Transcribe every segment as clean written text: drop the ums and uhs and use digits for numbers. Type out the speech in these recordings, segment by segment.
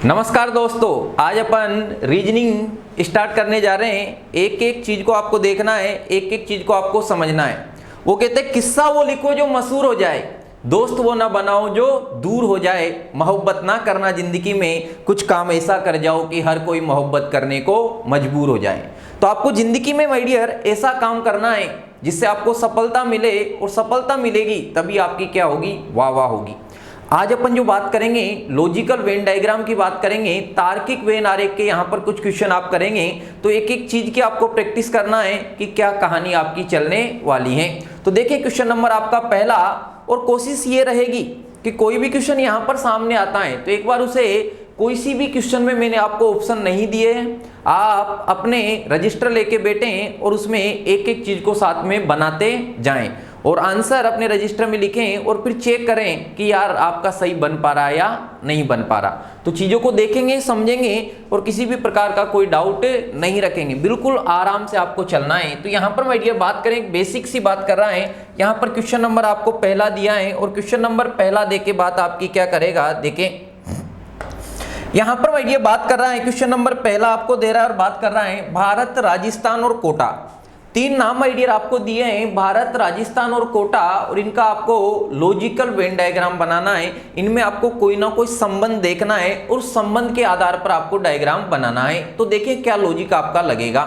नमस्कार दोस्तों, आज अपन रीजनिंग स्टार्ट करने जा रहे हैं। एक एक चीज को आपको देखना है, एक एक चीज को आपको समझना है। वो कहते हैं किस्सा वो लिखो जो मशहूर हो जाए, दोस्त वो ना बनाओ जो दूर हो जाए, मोहब्बत ना करना जिंदगी में, कुछ काम ऐसा कर जाओ कि हर कोई मोहब्बत करने को मजबूर हो जाए। तो आपको जिंदगी में माय डियर ऐसा काम करना है जिससे आपको सफलता मिले, और सफलता मिलेगी तभी आपकी क्या होगी, वाह वाह होगी। आज अपन जो बात करेंगे लॉजिकल वेन डायग्राम की बात करेंगे, तार्किक वेन आरेख के यहाँ पर कुछ क्वेश्चन आप करेंगे। तो एक एक चीज की आपको प्रैक्टिस करना है कि क्या कहानी आपकी चलने वाली है। तो देखिए क्वेश्चन नंबर आपका पहला, और कोशिश ये रहेगी कि कोई भी क्वेश्चन यहाँ पर सामने आता है तो एक बार उसे, कोई सी भी क्वेश्चन में मैंने आपको ऑप्शन नहीं दिए हैं, आप अपने रजिस्टर लेके बैठें और उसमें एक एक चीज को साथ में बनाते जाएं और आंसर अपने रजिस्टर में लिखें और फिर चेक करें कि यार आपका सही बन पा रहा है या नहीं बन पा रहा। तो चीज़ों को देखेंगे, समझेंगे और किसी भी प्रकार का कोई डाउट नहीं रखेंगे, बिल्कुल आराम से आपको चलना है। तो यहाँ पर माय डियर बात करें, बेसिक सी बात कर रहा है। यहाँ पर क्वेश्चन नंबर आपको पहला दिया है और क्वेश्चन नंबर पहला दे के बात आपकी क्या करेगा, देखें यहाँ पर माय डियर बात कर रहा है, क्वेश्चन नंबर पहला आपको दे रहा है और बात कर रहा है भारत, राजस्थान और कोटा। तीन नाम माय डियर आपको दिए हैं, भारत, राजस्थान और कोटा, और इनका आपको लॉजिकल वेन डायग्राम बनाना है। इनमें आपको कोई ना कोई संबंध देखना है और उस संबंध के आधार पर आपको डायग्राम बनाना है। तो देखिए क्या लॉजिक आपका लगेगा।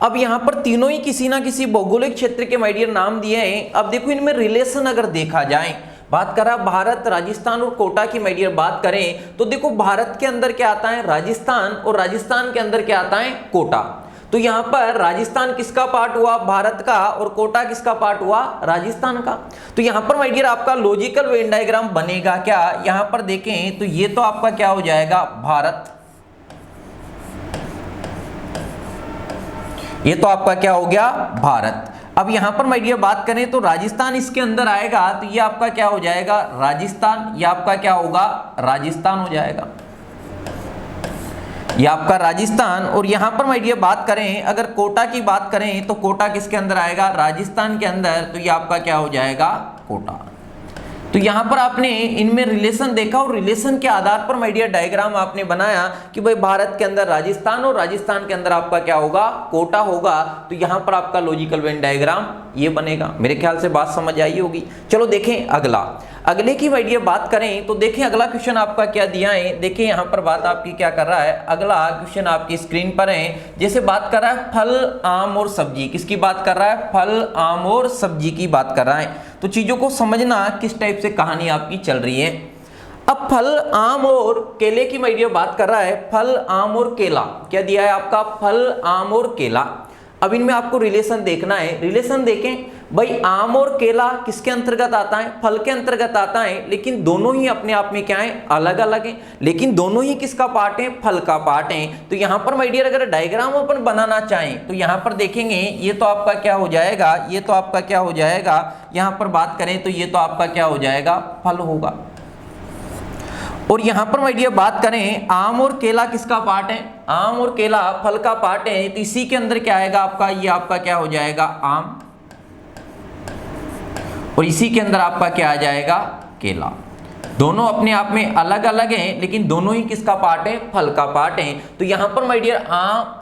अब यहाँ पर तीनों ही किसी ना किसी भौगोलिक क्षेत्र के माय डियर नाम दिए हैं। अब देखो इनमें रिलेशन अगर देखा जाए, बात करा भारत, राजस्थान और कोटा की माय डियर बात करें तो देखो भारत के अंदर क्या आता है, राजस्थान, और राजस्थान के अंदर क्या आता है, कोटा। तो यहाँ पर राजस्थान किसका पार्ट हुआ, भारत का, और कोटा किसका पार्ट हुआ, राजस्थान का। तो यहाँ पर माय डियर आपका लॉजिकल वेन डायग्राम बनेगा क्या, यहाँ पर देखें तो ये तो आपका क्या हो जाएगा, भारत, ये तो आपका क्या हो गया, भारत। अब यहां पर माय डियर बात करें तो राजस्थान इसके अंदर आएगा तो ये आपका क्या हो जाएगा, राजस्थान, ये आपका क्या होगा, राजस्थान हो जाएगा, ये आपका राजस्थान। और यहां पर माय डियर बात करें, अगर कोटा की बात करें तो कोटा किसके अंदर आएगा, राजस्थान के अंदर, तो ये आपका क्या हो जाएगा, कोटा। तो यहां पर आपने इनमें रिलेशन देखा और रिलेशन के आधार पर माय डियर डायग्राम आपने बनाया कि भाई भारत के अंदर राजस्थान और राजस्थान के अंदर आपका क्या होगा, कोटा होगा। तो यहां पर आपका लॉजिकल वेन डायग्राम ये बनेगा। मेरे ख्याल से बात समझ आई होगी। चलो देखें अगला, अगले की माय डियर बात करें तो देखें अगला क्वेश्चन आपका क्या दिया है। देखिए यहाँ पर बात आपकी क्या कर रहा है, अगला क्वेश्चन आपकी स्क्रीन पर है। जैसे बात कर रहा है फल, आम और सब्जी, किसकी बात कर रहा है, फल, आम और सब्जी की बात कर रहा है। तो चीजों को समझना किस टाइप से कहानी आपकी चल रही है। अब फल, आम और केले की माय डियर बात कर रहा है, फल, आम और केला, क्या दिया है आपका, फल, आम और केला। अब इनमें आपको रिलेशन देखना है। रिलेशन देखें भाई, आम और केला किसके अंतर्गत आता है, फल के अंतर्गत आता है, लेकिन दोनों ही अपने आप में क्या है, अलग अलग है, लेकिन दोनों ही किसका पार्ट है, फल का पार्ट है। तो यहाँ पर माय डियर अगर डायग्राम अपन बनाना चाहें तो यहाँ पर देखेंगे ये तो आपका क्या हो जाएगा, ये तो आपका क्या हो जाएगा, यहाँ पर बात करें तो ये तो आपका क्या हो जाएगा, फल होगा। और यहां पर माय डियर बात करें आम और केला किसका पार्ट है, आम और केला फल का पार्ट है। तो इसी के अंदर क्या आएगा आपका, ये आपका क्या हो जाएगा, आम, और इसी के अंदर आपका क्या आ जाएगा, केला। दोनों अपने आप में अलग अलग हैं लेकिन दोनों ही किसका पार्ट है, फल का पार्ट है। तो यहां पर माय डियर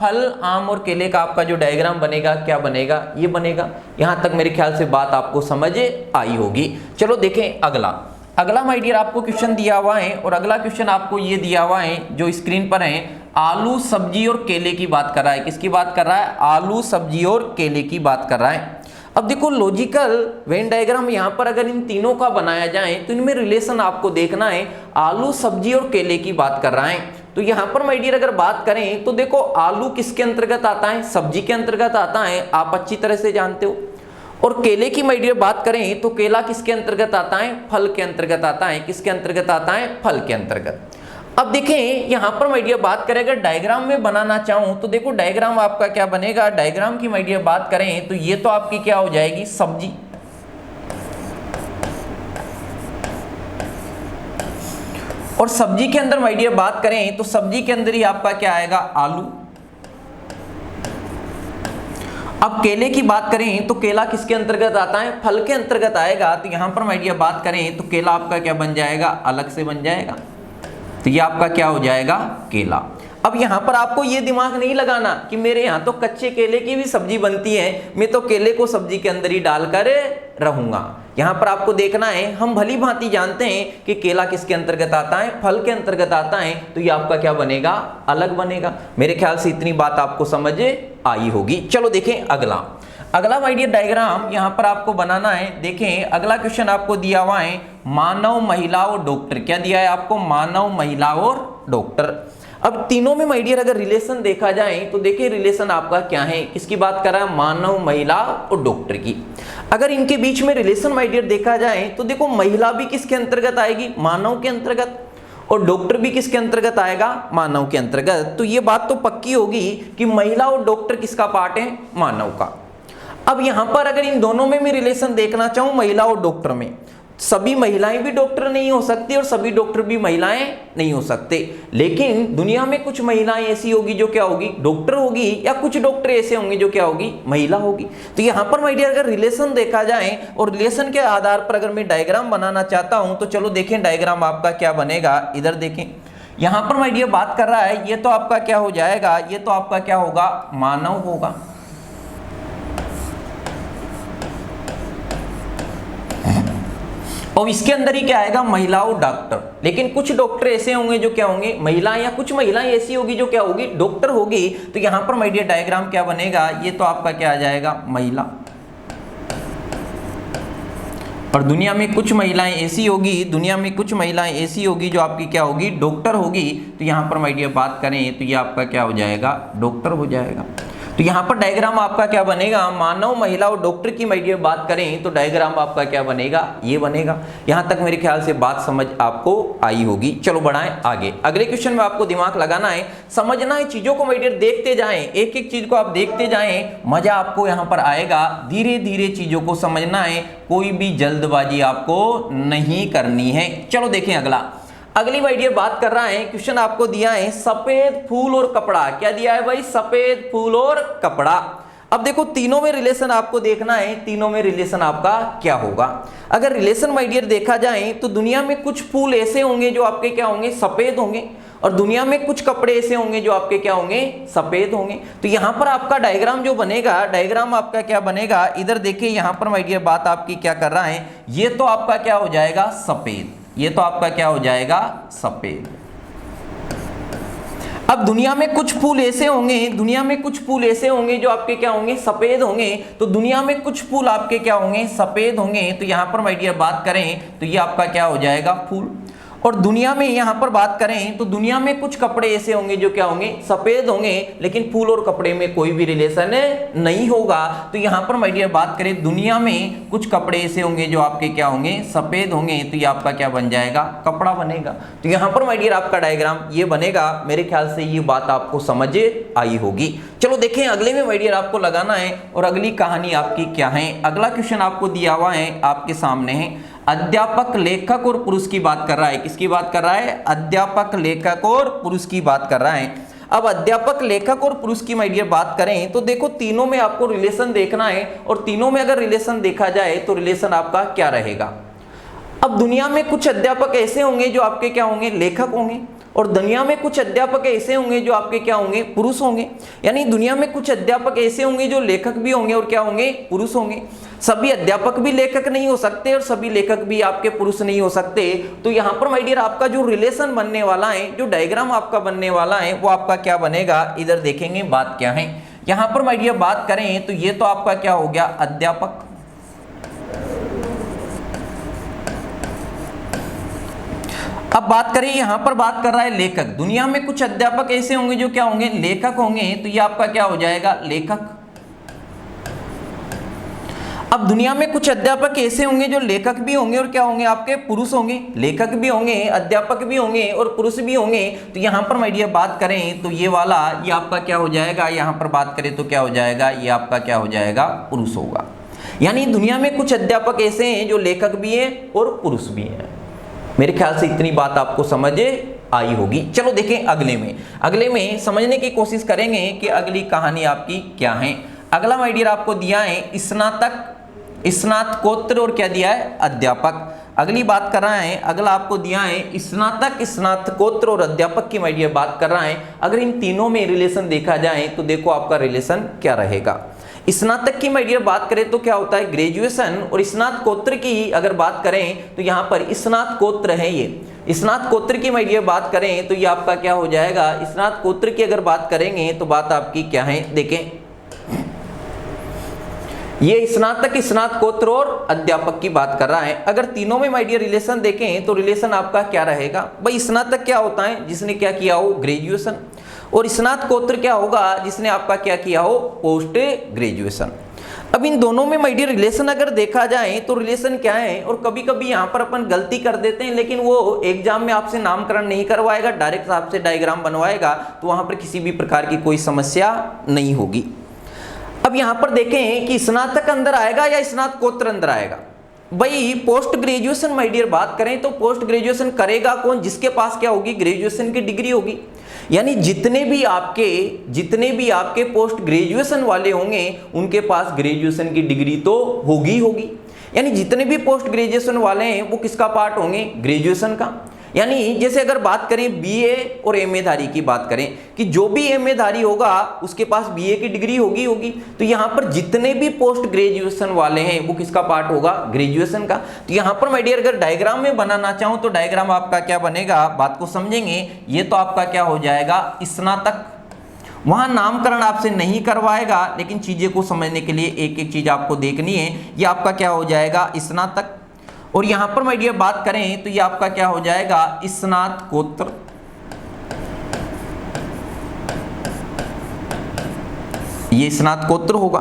फल, आम और केले का आपका जो डायग्राम बनेगा क्या बनेगा, ये बनेगा। यहां तक मेरे ख्याल से बात आपको समझ आई होगी। चलो देखें अगला, अगला माय डियर आपको क्वेश्चन दिया हुआ है और अगला क्वेश्चन आपको ये दिया हुआ है जो स्क्रीन पर है, आलू, सब्जी और केले की बात कर रहा है। किसकी बात कर रहा है, आलू, सब्जी और केले की बात कर रहा है। अब देखो लॉजिकल वेन डायग्राम यहाँ पर अगर इन तीनों का बनाया जाए तो इनमें रिलेशन आपको देखना है। आलू, सब्जी और केले की बात कर रहा है। तो यहाँ पर माय डियर अगर बात करें तो देखो आलू किसके अंतर्गत आता है, सब्जी के अंतर्गत आता है, आप अच्छी तरह से जानते हो। और केले की माय डियर बात करें तो केला किसके अंतर्गत आता है, फल के अंतर्गत आता है, किसके अंतर्गत आता है, फल के अंतर्गत। अब देखें यहां पर माय डियर बात करें, अगर डायग्राम में बनाना चाहूं तो देखो डायग्राम आपका क्या बनेगा, डायग्राम की माय डियर बात करें तो ये तो आपकी क्या हो जाएगी, सब्जी, और सब्जी के अंदर माय डियर बात करें तो सब्जी के अंदर ही आपका क्या आएगा, आलू। अब केले की बात करें तो केला किसके अंतर्गत आता है, फल के अंतर्गत आएगा। तो यहां पर माय डियर बात करें तो केला आपका क्या बन जाएगा, अलग से बन जाएगा। तो ये आपका क्या हो जाएगा, केला। अब यहां पर आपको ये दिमाग नहीं लगाना कि मेरे यहां तो कच्चे केले की भी सब्जी बनती है, मैं तो केले को सब्जी के अंदर ही डालकर रहूंगा। यहां पर आपको देखना है, हम भली भांति जानते हैं कि केला किसके अंतर्गत आता है, फल के अंतर्गत आता है, तो ये आपका क्या बनेगा, अलग बनेगा। मेरे ख्याल से इतनी बात आपको समझ आई होगी। चलो देखें अगला माय डियर डायग्राम यहां पर आपको बनाना है। देखें अगला क्वेश्चन आपको दिया हुआ है, मानव, महिला और डॉक्टर। क्या दिया है आपको, मानव, महिला और डॉक्टर। अब तीनों में माय डियर अगर रिलेशन देखा जाए तो देखिए रिलेशन आपका क्या है, किसकी बात कर रहा है, मानव, महिला और डॉक्टर की। अगर इनके बीच में रिलेशन माय डियर देखा जाए तो देखो महिला भी किसके अंतर्गत आएगी, मानव के अंतर्गत, और डॉक्टर भी किसके अंतर्गत आएगा, मानव के अंतर्गत। तो ये बात तो पक्की होगी कि महिला और डॉक्टर किसका पार्ट है, मानव का। अब यहां पर अगर इन दोनों में मैं रिलेशन देखना चाहूं, महिला और डॉक्टर में, सभी महिलाएं भी डॉक्टर नहीं हो सकती और सभी डॉक्टर भी महिलाएं नहीं हो सकते। लेकिन दुनिया में कुछ महिलाएं ऐसी होगी जो क्या होगी, डॉक्टर होगी, या कुछ डॉक्टर ऐसे होंगे जो क्या होगी, महिला होगी। तो यहां पर माय डियर अगर रिलेशन देखा जाए और रिलेशन के आधार पर अगर मैं डायग्राम बनाना चाहता हूं तो चलो देखें डायग्राम आपका क्या बनेगा। इधर देखें, यहां पर माय डियर बात कर रहा है, ये तो आपका क्या हो जाएगा, ये तो आपका क्या होगा, मानव होगा। और इसके अंदर ही क्या आएगा, महिला और डॉक्टर। लेकिन कुछ डॉक्टर ऐसे होंगे जो क्या होंगे, महिलाएं, या कुछ महिलाएं ऐसी होगी जो क्या होगी, डॉक्टर होगी। तो यहां पर माय डियर डायग्राम क्या बनेगा, ये तो आपका क्या आ जाएगा, महिला। और दुनिया में कुछ महिलाएं ऐसी होगी, दुनिया में कुछ महिलाएं ऐसी होगी जो आपकी क्या होगी, डॉक्टर होगी। तो यहां पर माय डियर बात करें तो ये आपका क्या हो जाएगा, डॉक्टर हो जाएगा। तो यहां पर डायग्राम आपका क्या बनेगा, मानव, महिला और डॉक्टर की माय डियर बात करें तो डायग्राम आपका क्या बनेगा, ये बनेगा। यहां तक मेरे ख्याल से बात समझ आपको आई होगी। चलो बढ़ाएं आगे, अगले क्वेश्चन में आपको दिमाग लगाना है, समझना है, चीजों को माय डियर देखते जाएं, एक एक चीज को आप देखते जाएं, मजा आपको यहां पर आएगा। धीरे धीरे चीजों को समझना है, कोई भी जल्दबाजी आपको नहीं करनी है। चलो देखें अगली माय डियर बात कर रहा है, क्वेश्चन आपको दिया है, सफेद फूल और कपड़ा। क्या दिया है भाई, सफेद फूल और कपड़ा। अब देखो तीनों में रिलेशन आपको देखना है, तीनों में रिलेशन आपका क्या होगा। अगर रिलेशन माय डियर देखा जाए तो दुनिया में कुछ फूल ऐसे होंगे जो आपके क्या होंगे, सफेद होंगे, और दुनिया में कुछ कपड़े ऐसे होंगे जो आपके क्या होंगे, सफेद होंगे। तो यहां पर आपका डायग्राम जो बनेगा, डायग्राम आपका क्या बनेगा, इधर देखिए यहां पर माय डियर बात आपकी क्या कर रहा है, ये तो आपका क्या हो जाएगा, सफेद। ये तो आपका क्या हो जाएगा, सफेद। अब दुनिया में कुछ फूल ऐसे होंगे, दुनिया में कुछ फूल ऐसे होंगे जो आपके क्या होंगे, सफेद होंगे। तो दुनिया में कुछ फूल आपके क्या होंगे, सफेद होंगे। तो यहां पर माय डियर बात करें तो ये आपका क्या हो जाएगा, फूल। और दुनिया में यहां पर बात करें तो दुनिया में कुछ कपड़े ऐसे होंगे जो क्या होंगे, सफेद होंगे, लेकिन फूल और कपड़े में कोई भी रिलेशन नहीं होगा। तो यहां पर माय डियर बात करें, दुनिया में कुछ कपड़े ऐसे होंगे जो आपके क्या होंगे, सफेद होंगे। तो ये आपका क्या बन जाएगा, कपड़ा बनेगा। तो यहां पर माय डियर आपका डायग्राम ये बनेगा। मेरे ख्याल से ये बात आपको समझ आई होगी। चलो देखें अगले में माय डियर आपको लगाना है और अगली कहानी आपकी क्या है। अगला क्वेश्चन आपको दिया हुआ है, आपके सामने है, अध्यापक, लेखक और पुरुष की बात कर रहा है। किसकी बात कर रहा है, अध्यापक, लेखक और पुरुष की बात कर रहा है। अब अध्यापक, लेखक और पुरुष की माय डियर बात करें तो देखो तीनों में आपको रिलेशन देखना है, और तीनों में अगर रिलेशन देखा जाए तो रिलेशन आपका क्या रहेगा। अब दुनिया में कुछ अध्यापक ऐसे होंगे जो आपके क्या होंगे, लेखक होंगे, और दुनिया में कुछ अध्यापक ऐसे होंगे जो आपके क्या होंगे, पुरुष होंगे। यानी दुनिया में कुछ अध्यापक ऐसे होंगे जो लेखक भी होंगे और क्या होंगे, पुरुष होंगे। सभी अध्यापक भी लेखक नहीं हो सकते और सभी लेखक भी आपके पुरुष नहीं हो सकते। तो यहां पर माय डियर आपका जो रिलेशन बनने वाला है, जो डायग्राम आपका बनने वाला है, वो आपका क्या बनेगा, इधर देखेंगे बात क्या है। यहां पर माय डियर बात करें तो ये तो आपका क्या हो गया, अध्यापक। अब बात करें, यहां पर बात कर रहा है लेखक। दुनिया में कुछ अध्यापक ऐसे होंगे जो क्या होंगे, लेखक होंगे। तो ये आपका क्या हो जाएगा, लेखक। अब दुनिया में कुछ अध्यापक ऐसे होंगे जो लेखक भी होंगे और क्या होंगे, आपके पुरुष होंगे। लेखक भी होंगे, अध्यापक भी होंगे और पुरुष भी होंगे। तो यहां पर माय डियर बात करें तो ये वाला, ये आपका क्या हो जाएगा, यहां पर बात करें तो क्या हो जाएगा, ये आपका क्या हो जाएगा, पुरुष होगा। यानी दुनिया में कुछ अध्यापक ऐसे हैं जो लेखक भी है और पुरुष भी है। मेरे ख्याल से इतनी बात आपको समझ आई होगी। चलो देखें अगले में समझने की कोशिश करेंगे कि अगली कहानी आपकी क्या है। अगला माय डियर आपको दिया है, स्नातक, स्नातकोत्तर और क्या दिया है, अध्यापक। अगली बात कर रहा है, अगला आपको दिया है स्नातक, स्नातकोत्तर और अध्यापक की माय डियर बात कर रहा है। अगर इन तीनों में रिलेशन देखा जाए तो देखो आपका रिलेशन क्या रहेगा। स्नातक की माय डियर बात करें तो क्या होता है ग्रेजुएशन, और स्नातकोत्तर की अगर बात करें तो यहाँ पर स्नातकोत्तर है। ये स्नातकोत्तर की माय डियर बात करें तो ये आपका क्या हो जाएगा, स्नातकोत्तर की अगर बात करेंगे तो बात आपकी क्या है, देखें ये स्नातक, स्नातकोत्तर और अध्यापक की बात कर रहा है। अगर तीनों में माय डियर रिलेशन देखें तो रिलेशन आपका क्या रहेगा भाई, स्नातक क्या होता है जिसने क्या किया हो ग्रेजुएशन, और स्नातकोत्तर क्या होगा जिसने आपका क्या किया हो पोस्ट ग्रेजुएशन। अब इन दोनों में माय डियर रिलेशन अगर देखा जाए तो रिलेशन क्या है, और कभी कभी यहाँ पर अपन गलती कर देते हैं, लेकिन वो एग्जाम में आपसे नामकरण नहीं करवाएगा, डायरेक्ट आपसे डायग्राम बनवाएगा, तो वहां पर किसी भी प्रकार की कोई समस्या नहीं होगी। अब यहां पर देखें कि स्नातक अंदर आएगा या स्नातकोत्तर अंदर आएगा। भाई पोस्ट ग्रेजुएशन माय डियर बात करें तो पोस्ट ग्रेजुएशन करेगा कौन, जिसके पास क्या होगी ग्रेजुएशन की डिग्री होगी। यानी जितने भी आपके पोस्ट ग्रेजुएशन वाले होंगे उनके पास ग्रेजुएशन की डिग्री तो होगी। यानी जितने भी पोस्ट ग्रेजुएशन वाले हैं वो किसका पार्ट होंगे, ग्रेजुएशन का। यानी जैसे अगर बात करें बीए और एमए धारी की बात करें कि जो भी एमए धारी होगा उसके पास बीए की डिग्री होगी। तो यहाँ पर जितने भी पोस्ट ग्रेजुएशन वाले हैं वो किसका पार्ट होगा, ग्रेजुएशन का। तो यहाँ पर माय डियर अगर डायग्राम में बनाना चाहूँ तो डायग्राम आपका क्या बनेगा, बात को समझेंगे। ये तो आपका क्या हो जाएगा स्नातक, वहां नामकरण आपसे नहीं करवाएगा, लेकिन चीजें को समझने के लिए एक एक चीज आपको देखनी है। ये आपका क्या हो जाएगा स्नातक, और यहां पर माय डियर बात करें तो ये आपका क्या हो जाएगा स्नातकोत्तर। ये स्नातकोत्तर होगा।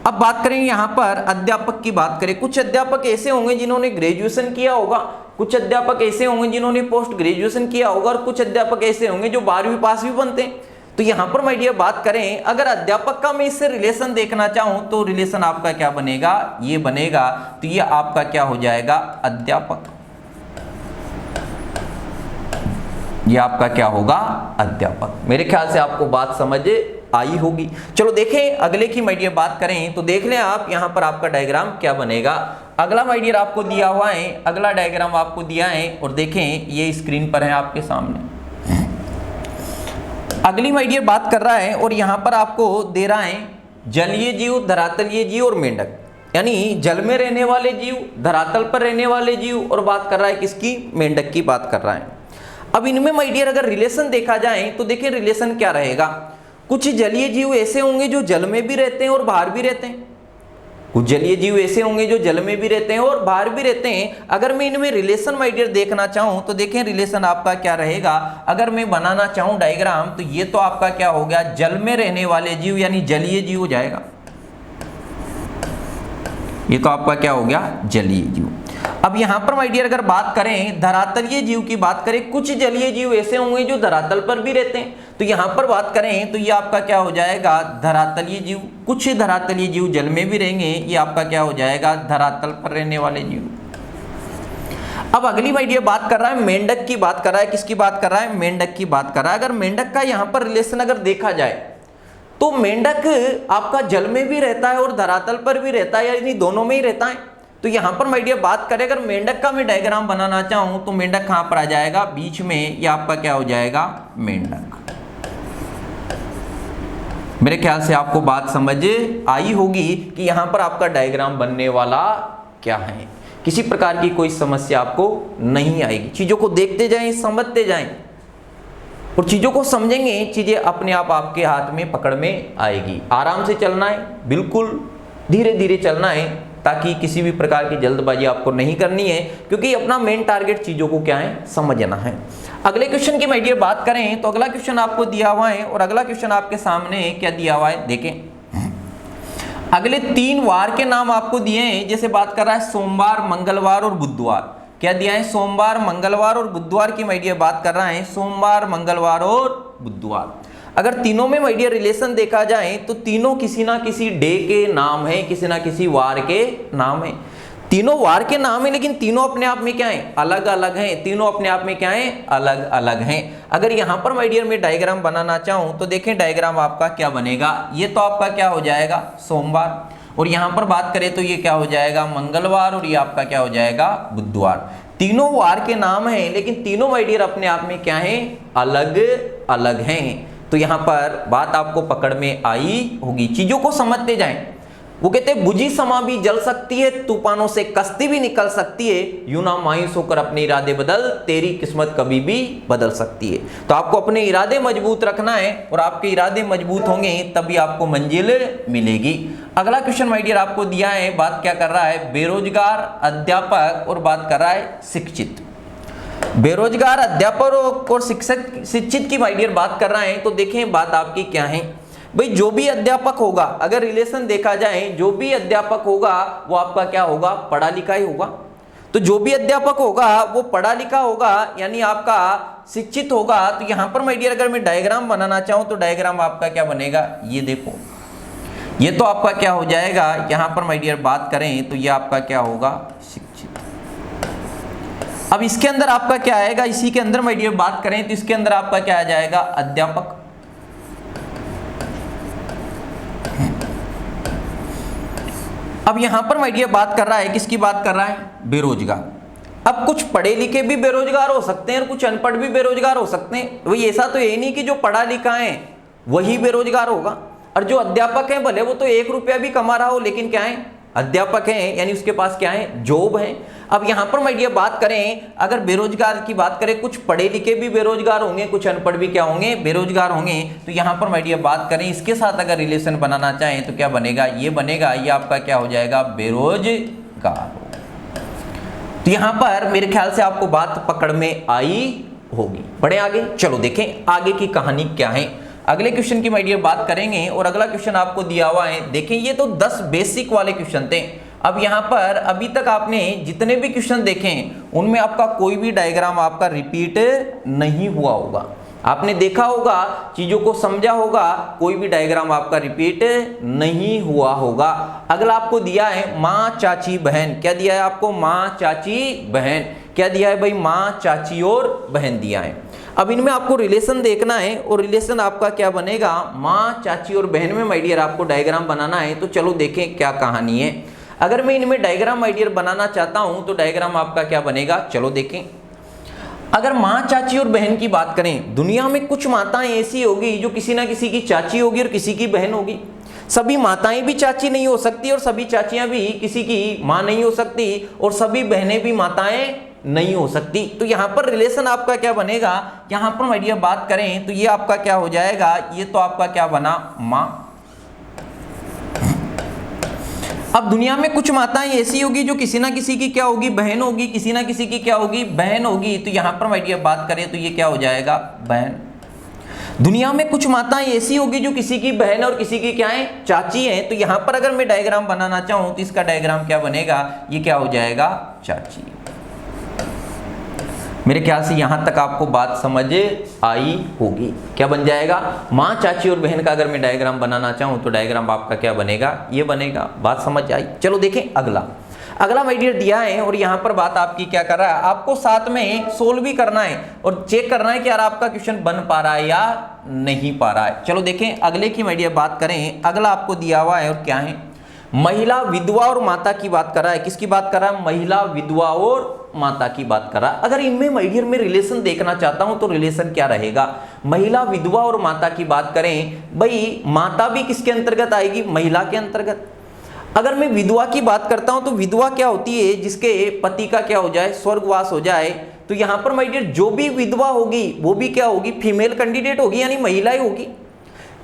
अब बात करें यहां पर अध्यापक की बात करें, कुछ अध्यापक ऐसे होंगे जिन्होंने ग्रेजुएशन किया होगा, कुछ अध्यापक ऐसे होंगे जिन्होंने पोस्ट ग्रेजुएशन किया होगा, और कुछ अध्यापक ऐसे होंगे जो 12वीं पास भी बनते हैं। तो यहां पर माय डियर बात करें अगर अध्यापक का मैं इससे रिलेशन देखना चाहूं तो रिलेशन आपका क्या बनेगा, ये बनेगा। तो ये आपका क्या हो जाएगा अध्यापक, ये आपका क्या होगा अध्यापक। मेरे ख्याल से आपको बात समझ आई होगी। चलो देखें अगले की माय डियर बात करें तो देख लें आप यहां पर आपका डायग्राम क्या बनेगा। अगला माय डियर आपको दिया हुआ है, अगला डायग्राम आपको दिया है और देखें ये स्क्रीन पर है आपके सामने। अगली माय डियर बात कर रहा है और यहां पर आपको दे रहा है जलीय जीव, धरातलीय जीव और मेंढक, यानी जल में रहने वाले जीव, धरातल पर रहने वाले जीव, और बात कर रहा है किसकी, मेंढक की बात कर रहा है। अब इनमें माय डियर अगर रिलेशन देखा जाए तो देखिए रिलेशन क्या रहेगा। कुछ जलीय जीव ऐसे होंगे जो जल में भी रहते हैं और बाहर भी रहते हैं, कुछ जलीय जीव ऐसे होंगे जो जल में भी रहते हैं और बाहर भी रहते हैं। अगर मैं इनमें रिलेशन माय डियर देखना चाहूं तो देखें रिलेशन आपका क्या रहेगा। अगर मैं बनाना चाहूं डायग्राम तो ये तो आपका क्या हो गया जल में रहने वाले जीव यानी जलीय जीव हो जाएगा, ये तो आपका क्या हो गया जलीय जीव। अब यहां पर माय डियर अगर बात करें धरातलीय जीव की बात करें, कुछ जलीय जीव ऐसे होंगे जो धरातल पर भी रहते हैं। तो यहां पर बात करें तो ये आपका क्या हो जाएगा धरातलीय जीव, कुछ धरातलीय जीव जल में भी रहेंगे, ये आपका क्या हो जाएगा धरातल पर रहने वाले जीव। अब अगली माय डियर बात कर रहा है मेंढक की बात कर रहा है, किसकी बात कर रहा है, मेंढक की बात कर रहा है। अगर मेंढक का यहां पर रिलेशन अगर देखा जाए तो मेंढक आपका जल में भी रहता है और धरातल पर भी रहता है, यानी दोनों में ही रहता है। तो यहां पर माय डियर बात करें अगर मेंढक का मैं डायग्राम बनाना चाहूं तो मेंढक कहां पर आ जाएगा, बीच में, ये आपका क्या हो जाएगा मेंढक। मेरे ख्याल से आपको बात समझ आई होगी कि यहां पर आपका डायग्राम बनने वाला क्या है। किसी प्रकार की कोई समस्या आपको नहीं आएगी, चीजों को देखते जाएं, समझते जाएं और चीजों को समझेंगे, चीजें अपने आप आपके हाथ में पकड़ में आएगी। आराम से चलना है, बिल्कुल धीरे धीरे चलना है, ताकि किसी भी प्रकार की जल्दबाजी आपको नहीं करनी है, क्योंकि अपना मेन टारगेट चीजों को क्या है समझना है। अगले क्वेश्चन की माय डियर बात करें तो अगला क्वेश्चन आपको दिया हुआ है और अगला क्वेश्चन आपके सामने क्या दिया हुआ है, देखें अगले 3 वार के नाम आपको दिए हैं। जैसे बात कर रहा है सोमवार, मंगलवार और बुधवार, क्या दिया है सोमवार, मंगलवार और बुधवार की माय डियर बात कर रहा है, सोमवार, मंगलवार और बुधवार। अगर तीनों में माय डियर रिलेशन देखा जाए तो तीनों किसी ना किसी डे के नाम है, किसी ना किसी वार के नाम है। तीनों वार के नाम है लेकिन तीनों अपने आप में क्या है, अलग अलग हैं। तीनों अपने आप में क्या है, अलग अलग हैं। अगर यहां पर माय डियर मैं डायग्राम बनाना चाहूं तो देखें डायग्राम आपका क्या बनेगा, ये तो आपका क्या हो जाएगा सोमवार, और यहां पर बात करें तो ये क्या हो जाएगा मंगलवार, और ये आपका क्या हो जाएगा बुधवार। तीनों वार के नाम हैं, लेकिन तीनों माय डियर अपने आप में क्या हैं, अलग अलग हैं। तो यहां पर बात आपको पकड़ में आई होगी, चीजों को समझते जाएं। वो कहते हैं बुझी समा भी जल सकती है, तूफानों से कश्ती भी निकल सकती है, यूं ना मायूस होकर अपने इरादे बदल, तेरी किस्मत कभी भी बदल सकती है। तो आपको अपने इरादे मजबूत रखना है, और आपके इरादे मजबूत होंगे तभी आपको मंजिल मिलेगी। अगला क्वेश्चन माय डियर आपको दिया है, बात क्या कर रहा है, बेरोजगार, अध्यापक और बात कर रहा है शिक्षित। बेरोजगार, अध्यापक और शिक्षित की माय डियर बात कर रहे हैं। तो देखें बात आपकी क्या है भाई, जो भी अध्यापक होगा, अगर रिलेशन देखा जाए, जो भी अध्यापक होगा वो आपका क्या होगा, पढ़ा लिखा ही होगा। तो जो भी अध्यापक होगा वो पढ़ा लिखा होगा, यानी आपका शिक्षित होगा। तो यहां पर माय डियर अगर मैं डायग्राम बनाना चाहूं तो डायग्राम आपका क्या बनेगा, ये देखो, ये तो आपका क्या हो जाएगा, यहां पर माय डियर बात करें तो ये आपका क्या होगा, शिक्षित। अब इसके अंदर आपका क्या आएगा, इसी के अंदर माय डियर बात करें तो इसके अंदर आपका क्या आ जाएगा, अध्यापक। अब यहां पर माय डियर बात कर रहा है, किसकी बात कर रहा है, बेरोजगार। अब कुछ पढ़े लिखे भी बेरोजगार हो सकते हैं और कुछ अनपढ़ भी बेरोजगार हो सकते हैं। वही ऐसा तो ये नहीं कि जो पढ़ा लिखा है वही बेरोजगार होगा, और जो अध्यापक है भले वो तो 1 रुपया भी कमा रहा हो, लेकिन क्या है, अध्यापक है, यानी उसके पास क्या है, जॉब है। अब यहां पर माय डियर बात करें, अगर बेरोजगार की बात करें, कुछ पढ़े लिखे भी बेरोजगार होंगे, कुछ अनपढ़ भी क्या होंगे, बेरोजगार होंगे। तो यहां पर माय डियर बात करें, इसके साथ अगर रिलेशन बनाना चाहें तो क्या बनेगा, ये बनेगा, ये आपका क्या हो जाएगा, बेरोजगार। तो यहां पर मेरे ख्याल से आपको बात पकड़ में आई होगी। बढ़े आगे, चलो देखें आगे की कहानी क्या है। अगले क्वेश्चन की माय डियर बात करेंगे, और अगला क्वेश्चन आपको दिया हुआ है, देखें ये तो 10 बेसिक वाले क्वेश्चन थे। अब यहाँ पर अभी तक आपने जितने भी क्वेश्चन देखे उनमें आपका कोई भी डायग्राम आपका रिपीट नहीं हुआ होगा। आपने देखा होगा, चीजों को समझा होगा, कोई भी डायग्राम आपका रिपीट नहीं हुआ होगा। अगला आपको दिया है माँ चाची बहन, क्या दिया है आपको, माँ चाची बहन, क्या दिया है भाई, माँ चाची और बहन दिया है। अब इनमें आपको रिलेशन देखना है, और रिलेशन आपका क्या बनेगा, माँ चाची और बहन में माय डियर आपको डायग्राम बनाना है। तो चलो देखें क्या कहानी है। अगर मैं इनमें डायग्राम माय डियर बनाना चाहता हूं तो डायग्राम आपका क्या बनेगा, चलो देखें। अगर माँ चाची और बहन की बात करें, दुनिया में कुछ माताएं ऐसी होगी जो किसी ना किसी की चाची होगी और किसी की बहन होगी। सभी माताएं भी चाची नहीं हो सकती, और सभी चाचियां भी किसी की माँ नहीं हो सकती, और सभी बहनें भी माताएं नहीं हो सकती। तो यहाँ पर रिलेशन आपका क्या बनेगा, यहाँ पर माय डियर बात करें तो ये आपका क्या हो जाएगा, ये तो आपका क्या बना, माँ। अब दुनिया में कुछ माताएं ऐसी होगी जो किसी ना किसी की क्या होगी, बहन होगी, किसी ना किसी की क्या होगी, बहन होगी। तो यहाँ पर माय डियर बात करें तो ये क्या हो जाएगा, बहन। दुनिया में कुछ माताएं ऐसी होगी जो किसी की बहन और किसी की क्या है, चाची है। तो यहाँ पर अगर मैं डायग्राम बनाना चाहूँ तो इसका डायग्राम क्या बनेगा, ये क्या हो जाएगा, चाची। मेरे ख्याल से यहां तक आपको बात समझ आई होगी। क्या बन जाएगा, माँ चाची और बहन का अगर मैं डायग्राम बनाना चाहूं तो डायग्राम आपका क्या बनेगा, ये बनेगा। बात समझ आई। चलो देखें अगला माय डियर दिया है, और यहां पर बात आपकी क्या कर रहा है, आपको साथ में सोल्व भी करना है और चेक करना है कि यार आपका क्वेश्चन बन पा रहा है या नहीं पा रहा है। चलो देखें अगले की माय डियर बात करें। अगला आपको दिया हुआ है, और क्या है, महिला विधवा और माता की बात कर रहा है। किसकी बात कर रहा है, महिला विधवा और माता की बात कर रहा है। अगर इनमें माय डियर में रिलेशन देखना चाहता हूं तो रिलेशन क्या रहेगा, महिला विधवा और माता की बात करें, भाई माता भी किसके अंतर्गत आएगी, महिला के अंतर्गत। अगर मैं विधवा की बात करता हूं तो विधवा क्या होती है, जिसके पति का क्या हो जाए, स्वर्गवास हो जाए। तो यहां पर माय डियर जो भी विधवा होगी वो भी क्या होगी, फीमेल कैंडिडेट होगी, यानी महिला ही होगी।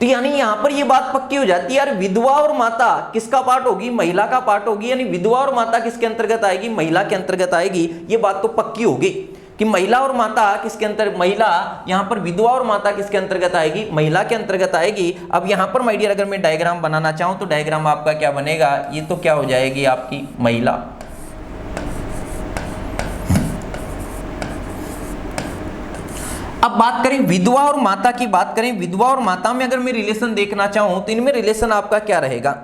तो यानी यहां पर ये बात पक्की हो जाती है यार, विधवा और माता किसका पार्ट होगी, महिला का पार्ट होगी, यानी विधवा और माता किसके अंतर्गत आएगी, महिला के अंतर्गत आएगी। ये बात तो पक्की होगी कि महिला और माता किसके अंतर्गत, महिला यहां पर विधवा और माता किसके अंतर्गत आएगी, महिला के अंतर्गत आएगी। अब यहां पर माय डियर अगर मैं डायग्राम बनाना चाहूं तो डायग्राम आपका क्या बनेगा, ये तो क्या हो जाएगी आपकी महिला। अब बात करें विधवा और माता की बात करें, विधवा और माता में अगर मैं रिलेशन देखना चाहूं तो इनमें रिलेशन आपका क्या रहेगा,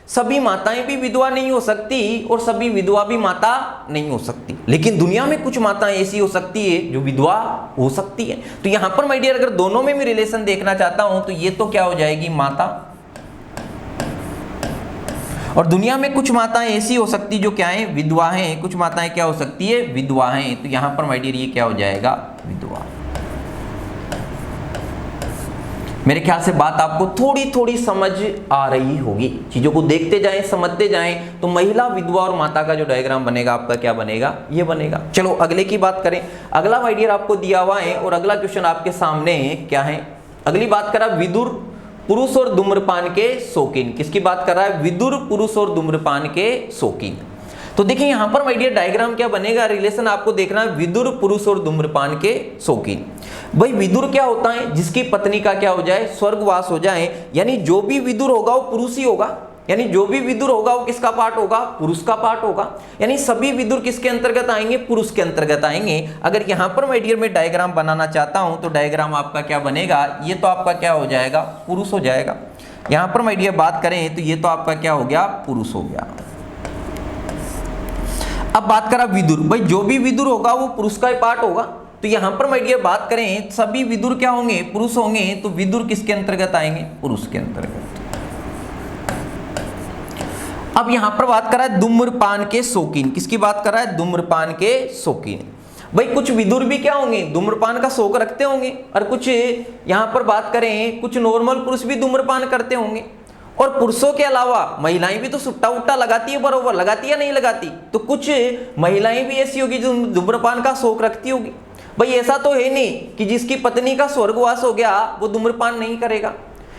सभी माताएं भी विधवा नहीं हो सकती और सभी विधवा भी माता नहीं हो सकती, लेकिन दुनिया में कुछ माताएं ऐसी हो सकती है जो विधवा हो सकती है। तो यहां पर माय डियर अगर दोनों में मैं रिलेशन देखना चाहता हूं तो ये तो क्या हो जाएगी, माता। और दुनिया में कुछ माताएं ऐसी हो सकती जो क्या है, विधवा हैं, कुछ माताएं क्या हो सकती है, विधवा हैं। तो यहां पर माय डियर ये क्या हो जाएगा, विधवा। मेरे ख्याल से बात आपको थोड़ी थोड़ी समझ आ रही होगी। चीजों को देखते जाएं, समझते जाएं, तो महिला, विधवा और माता का जो डायग्राम बनेगा आपका क्या बनेगा, ये बनेगा। चलो अगले की बात करें। अगला माय डियर आपको दिया हुआ है और अगला क्वेश्चन आपके सामने क्या है। अगली बात करा विदुर पुरुष और धूम्रपान के शौकीन। किसकी बात कर रहा है, विदुर पुरुष और धूम्रपान के शौकीन। तो देखिए यहां पर माय डियर डायग्राम क्या बनेगा, रिलेशन आपको देखना है विदुर पुरुष और धूम्रपान के शौकीन। भाई विदुर क्या होता है, जिसकी पत्नी का क्या हो जाए, स्वर्गवास हो जाए। यानी जो भी विदुर होगा वो पुरुष ही होगा, यानी जो भी विदुर होगा वो किसका पार्ट होगा, पुरुष का पार्ट होगा। यानी सभी विदुर किसके अंतर्गत आएंगे, पुरुष के अंतर्गत आएंगे। अगर यहां पर माय डियर मैं डायग्राम बनाना चाहता हूं तो डायग्राम आपका क्या बनेगा, ये तो आपका क्या हो जाएगा, पुरुष हो जाएगा। यहां पर माय डियर बात करें तो ये तो आपका क्या हो गया, पुरुष हो गया। अब बात करा विदुर, भाई जो भी विदुर होगा वो पुरुष का ही पार्ट होगा। तो यहां पर माय डियर बात करें सभी विदुर क्या होंगे, पुरुष होंगे। तो विदुर किसके अंतर्गत आएंगे, पुरुष के अंतर्गत। अब यहां पर बात कर रहा है धूम्रपान के शौकीन। किसकी बात कर रहा है, धूम्रपान के शौकीन। भाई कुछ विदुर भी क्या होंगे, धूम्रपान का शौक रखते होंगे, और कुछ यहां पर बात करें कुछ नॉर्मल पुरुष भी धूम्रपान करते होंगे। और पुरुषों के अलावा महिलाएं भी तो सुट्टा उट्टा लगाती है, बरोबर लगाती है, नहीं लगाती। तो कुछ महिलाएं भी ऐसी होगी जो धूम्रपान का शौक रखती होगी। भाई ऐसा तो है नहीं कि जिसकी पत्नी का स्वर्गवास हो गया वो धूम्रपान नहीं करेगा।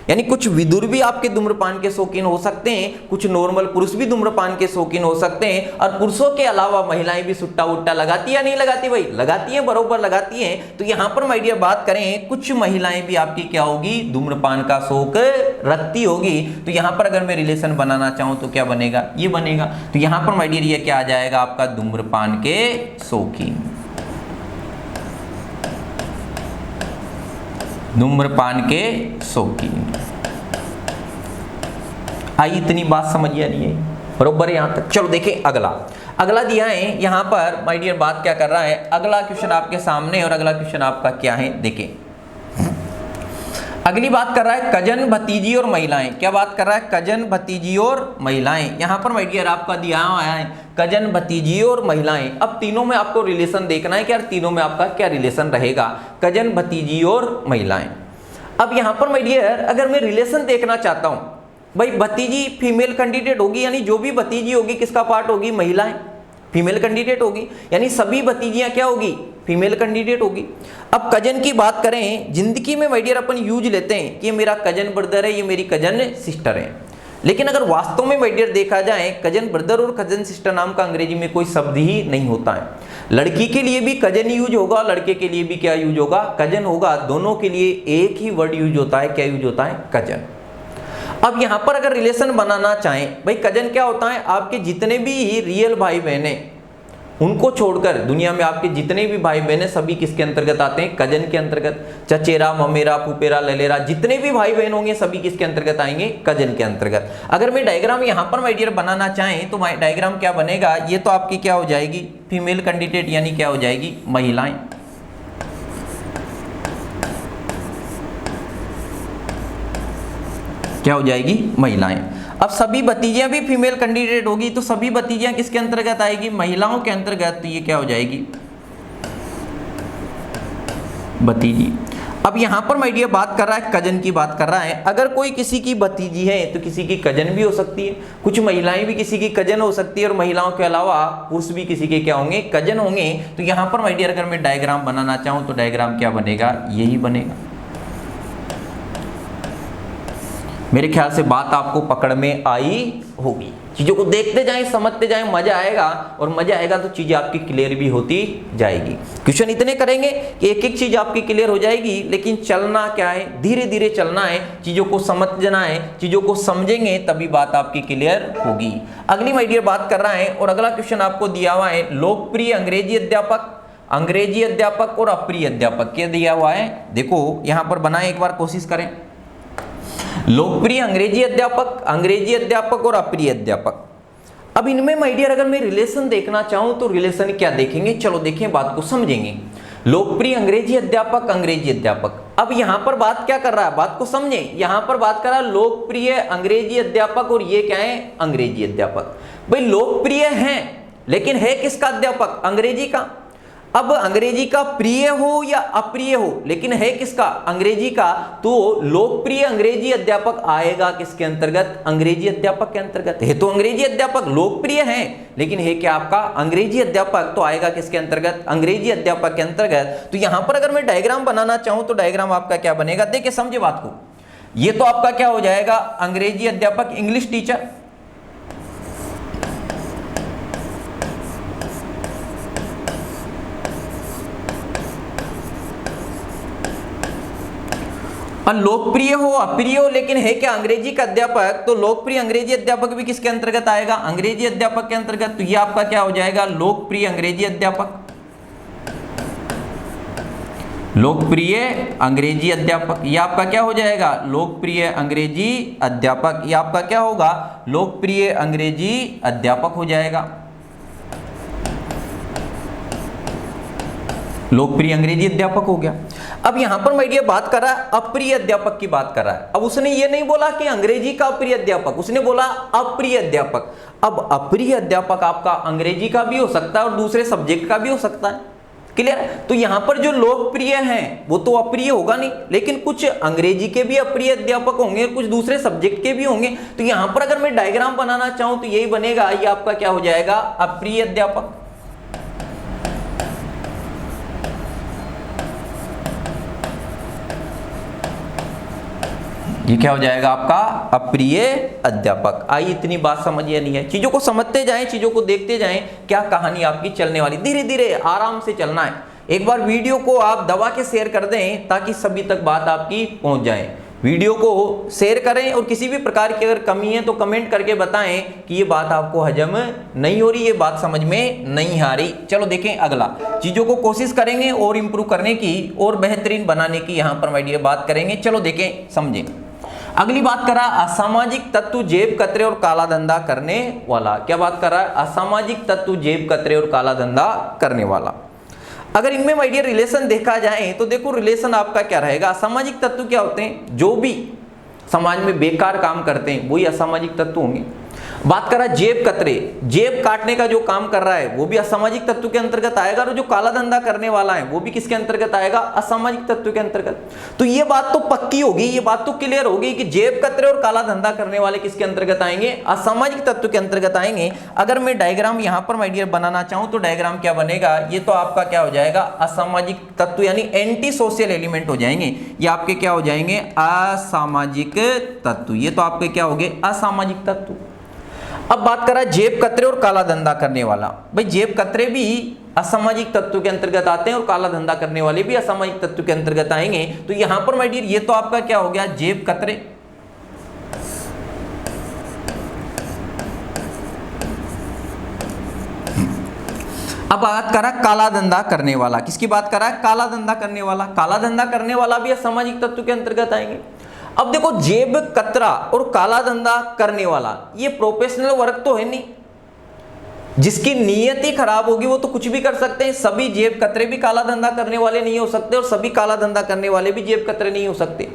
यानी कुछ विदुर भी आपके धूम्रपान के शौकीन हो सकते हैं, कुछ नॉर्मल पुरुष भी धूम्रपान के शौकीन हो सकते हैं। और पुरुषों के अलावा महिलाएं भी सुट्टा उट्टा लगाती है, नहीं लगाती, भाई लगाती है, बरोबर लगाती हैं। तो यहां पर माय डियर बात करें कुछ महिलाएं भी आपकी क्या होगी, धूम्रपान का शौक रखती होगी। तो यहां पर अगर मैं रिलेशन बनाना चाहूं तो क्या बनेगा, ये बनेगा। तो यहां पर माय डियर ये क्या आ जाएगा आपका, धूम्रपान के शौकीन। धूम्रपान के शौकीन। आई इतनी बात समझ आ रही है, बरोबर यहां तक। चलो देखें अगला दिया है यहां पर माय डियर बात क्या कर रहा है, अगला क्वेश्चन आपके सामने। और अगला क्वेश्चन आपका क्या है, देखें अगली बात कर रहा है कजन, भतीजी और महिलाएं। क्या बात कर रहा है, कजन, भतीजी और महिलाएं। यहां पर माय डियर आपका दिया हुआ है कजन, भतीजी और महिलाएं। अब तीनों में आपको रिलेशन देखना है कि यार तीनों में आपका क्या रिलेशन रहेगा, कजन, भतीजी और महिलाएं। अब यहां पर माय डियर अगर मैं रिलेशन देखना चाहता हूं, भाई भतीजी फीमेल कैंडिडेट होगी, यानी जो भी भतीजी होगी किसका पार्ट होगी, महिलाएं, फीमेल कैंडिडेट होगी। यानी सभी भतीजियां क्या होगी, फीमेल कैंडिडेट होगी। अब कजन की बात करें, जिंदगी में माय डियर अपन यूज लेते हैं कि ये मेरा कजन ब्रदर है, ये मेरी कजन सिस्टर है। लेकिन अगर वास्तव में माय डियर देखा जाए, कजन ब्रदर और कजन सिस्टर नाम का अंग्रेजी में कोई शब्द ही नहीं होता है। लड़की के लिए भी कजन यूज होगा, लड़के के लिए भी क्या यूज होगा, कजन होगा। दोनों के लिए एक ही वर्ड यूज होता है, क्या यूज होता है, कजन। अब यहां पर अगर रिलेशन बनाना चाहें, भाई कजन क्या होता है, आपके जितने भी रियल भाई बहन हैं उनको छोड़कर दुनिया में आपके जितने भी भाई बहन हैं सभी किसके अंतर्गत आते हैं, कजन के अंतर्गत। चचेरा, ममेरा, फुपेरा, ललेरा, जितने भी भाई बहन होंगे सभी किसके अंतर्गत आएंगे, कजन के अंतर्गत। अगर मैं डायग्राम यहां पर माय डियर बनाना चाहें तो डायग्राम क्या बनेगा, ये तो आपकी क्या हो जाएगी, फीमेल कैंडिडेट, यानी क्या हो जाएगी, महिलाएं। क्या हो जाएगी, महिलाएं। अब सभी भतीजियां भी फीमेल कैंडिडेट होगी, तो सभी भतीजियां किसके अंतर्गत आएगी, महिलाओं के अंतर्गत। तो ये क्या हो जाएगी, भतीजी। अब यहां पर माय डियर बात कर रहा है कजन की बात कर रहा है। अगर कोई किसी की भतीजी है तो किसी की कजन भी हो सकती है, कुछ महिलाएं भी किसी की कजन हो सकती है, और महिलाओं के अलावा पुरुष भी किसी के क्या होंगे, कजन होंगे। तो यहां पर माय डियर अगर मैं डायग्राम बनाना चाहूं तो डायग्राम क्या बनेगा, यही बनेगा। मेरे ख्याल से बात आपको पकड़ में आई होगी। चीजों को देखते जाएं, समझते जाएं, मजा आएगा। और मजा आएगा तो चीजें आपकी क्लियर भी होती जाएगी। क्वेश्चन इतने करेंगे कि एक एक चीज आपकी क्लियर हो जाएगी, लेकिन चलना क्या है, धीरे धीरे चलना है, चीजों को समझना है, चीजों को समझेंगे तभी बात आपकी क्लियर होगी। अगली माय डियर बात कर रहा है और अगला क्वेश्चन आपको दिया हुआ है लोकप्रिय अंग्रेजी अध्यापक और अप्रिय अध्यापक। क्या दिया हुआ है, देखो यहां पर बनाए, एक बार कोशिश करें। लोकप्रिय अंग्रेजी अध्यापक और अप्रिय अध्यापक। अब इनमें माय डियर अगर मैं रिलेशन देखना चाहूं तो रिलेशन क्या देखेंगे, चलो देखें, बात को समझेंगे। लोकप्रिय अंग्रेजी अध्यापक, अंग्रेजी अध्यापक। अब यहां पर बात क्या कर रहा है, बात को समझे। यहां पर बात कर रहा है लोकप्रिय अंग्रेजी अध्यापक, और ये क्या है, अंग्रेजी अध्यापक। भाई लोकप्रिय हैं, लेकिन है किसका अध्यापक, अंग्रेजी का। अब अंग्रेजी का प्रिय हो या अप्रिय हो, लेकिन है किसका, अंग्रेजी का, तो लोकप्रिय अंग्रेजी अध्यापक आएगा किसके अंतर्गत, अंग्रेजी अध्यापक के अंतर्गत। है तो अंग्रेजी अध्यापक, लोकप्रिय है, लेकिन है क्या आपका, अंग्रेजी अध्यापक, तो आएगा किसके अंतर्गत, अंग्रेजी अध्यापक के अंतर्गत। तो यहां पर अगर मैं डायग्राम बनाना चाहूं तो डायग्राम आपका क्या बनेगा, देखिए समझे बात को। ये तो आपका क्या हो जाएगा, अंग्रेजी अध्यापक, इंग्लिश टीचर। और लोकप्रिय हो अप्रिय हो, लेकिन है क्या, अंग्रेजी का अध्यापक, तो लोकप्रिय अंग्रेजी अध्यापक भी किसके अंतर्गत आएगा, अंग्रेजी अध्यापक के अंतर्गत। तो ये आपका क्या हो जाएगा, लोकप्रिय अंग्रेजी अध्यापक, लोकप्रिय अंग्रेजी अध्यापक। ये आपका क्या हो जाएगा, लोकप्रिय अंग्रेजी अध्यापक। ये आपका क्या होगा, लोकप्रिय अंग्रेजी अध्यापक हो जाएगा, लोकप्रिय अंग्रेजी अध्यापक हो गया। अब यहां पर मैं ये बात कर रहा है अप्रिय अध्यापक की बात कर रहा है। अब उसने ये नहीं बोला कि अंग्रेजी का अप्रिय अध्यापक, उसने बोला अप्रिय अध्यापक। अब अप्रिय अध्यापक आपका अंग्रेजी का भी हो सकता है और दूसरे सब्जेक्ट का भी हो सकता है, क्लियर। तो यहां पर जो लोकप्रिय हैं वो तो अप्रिय होगा नहीं, लेकिन कुछ अंग्रेजी के भी अप्रिय अध्यापक होंगे, कुछ दूसरे सब्जेक्ट के भी होंगे। तो यहां पर अगर मैं डायग्राम बनाना चाहूं तो यही बनेगा, ये आपका क्या हो जाएगा, अप्रिय अध्यापक। ये क्या हो जाएगा आपका, अप्रिय अध्यापक। आई इतनी बात समझ या नहीं है, चीजों को समझते जाएं, चीजों को देखते जाएं, क्या कहानी आपकी चलने वाली, धीरे धीरे आराम से चलना है। एक बार वीडियो को आप दबा के शेयर कर दें ताकि सभी तक बात आपकी पहुंच जाए। वीडियो को शेयर करें और किसी भी प्रकार की अगर कमी है तो कमेंट करके बताएं कि ये बात आपको हजम नहीं हो रही, ये बात समझ में नहीं आ रही। चलो देखें अगला, चीजों को कोशिश करेंगे और इंप्रूव करने की और बेहतरीन बनाने की यहां पर मैं बात करेंगे। चलो देखें समझें। अगली बात करा असामाजिक तत्व, जेब कतरे और काला धंधा करने वाला। क्या बात कर रहा है, असामाजिक तत्व, जेब कतरे और काला धंधा करने वाला। अगर इनमें माय डियर रिलेशन देखा जाए तो देखो रिलेशन आपका क्या रहेगा। असामाजिक तत्व क्या होते हैं, जो भी समाज में बेकार काम करते हैं वही असामाजिक तत्व होंगे। बात करा जेब कतरे, जेब काटने का जो काम कर रहा है वो भी असामाजिक तत्व के अंतर्गत आएगा, और जो काला धंधा करने वाला है वो भी किसके अंतर्गत आएगा, असामाजिक तत्व के अंतर्गत। तो ये बात तो पक्की होगी, ये बात तो क्लियर होगी कि जेब कतरे और काला धंधा करने वाले किसके अंतर्गत आएंगे, असामाजिक तत्व के अंतर्गत आएंगे। अगर मैं डायग्राम यहां पर माय डियर बनाना चाहूं तो डायग्राम क्या बनेगा, ये तो आपका क्या हो जाएगा, असामाजिक तत्व यानी एंटी सोशल एलिमेंट हो जाएंगे। ये आपके क्या हो जाएंगे, असामाजिक तत्व। ये तो आपके क्या हो गए, असामाजिक तत्व। अब बात करा जेब कतरे और काला धंधा करने वाला। भाई जेब कतरे भी असामाजिक तत्व के अंतर्गत आते हैं और काला धंधा करने वाले भी असामाजिक तत्व के अंतर्गत आएंगे। तो यहां पर माय डियर ये तो आपका क्या हो गया, जेब कतरे। अब बात करा काला धंधा करने वाला, किसकी बात करा, काला धंधा करने वाला। काला धंधा करने वाला भी असामाजिक तत्व के अंतर्गत आएंगे। अब देखो जेब कतरा और काला धंधा करने वाला, ये प्रोफेशनल वर्क तो है नहीं, जिसकी नीयत ही खराब होगी वो तो कुछ भी कर सकते हैं। सभी जेब कतरे भी काला धंधा करने वाले नहीं हो सकते और सभी काला धंधा करने वाले भी जेब कतरे नहीं हो सकते।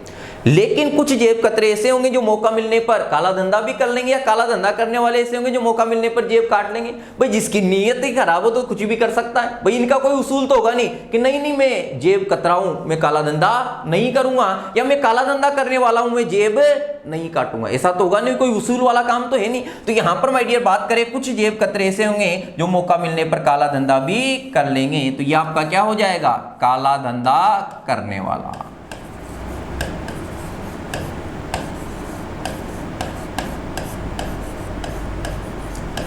लेकिन कुछ जेब कतरे ऐसे होंगे जो मौका मिलने पर काला धंधा भी कर लेंगे, या काला धंधा करने वाले ऐसे होंगे जो मौका मिलने पर जेब काट लेंगे। भाई जिसकी नीयत ही खराब हो तो कुछ भी कर सकता है। भाई इनका कोई उसूल तो होगा नहीं कि नहीं मैं जेब कतराऊं, मैं काला धंधा नहीं करूंगा, या मैं काला धंधा करने वाला हूं, मैं जेब नहीं काटूंगा। ऐसा तो होगा नहीं, कोई उसूल वाला काम तो है नहीं। तो यहां पर माय डियर बात करें, कुछ जेब कतरे ऐसे होंगे जो मौका मिलने पर काला धंधा भी कर लेंगे। तो ये आपका क्या हो जाएगा, काला धंधा करने वाला।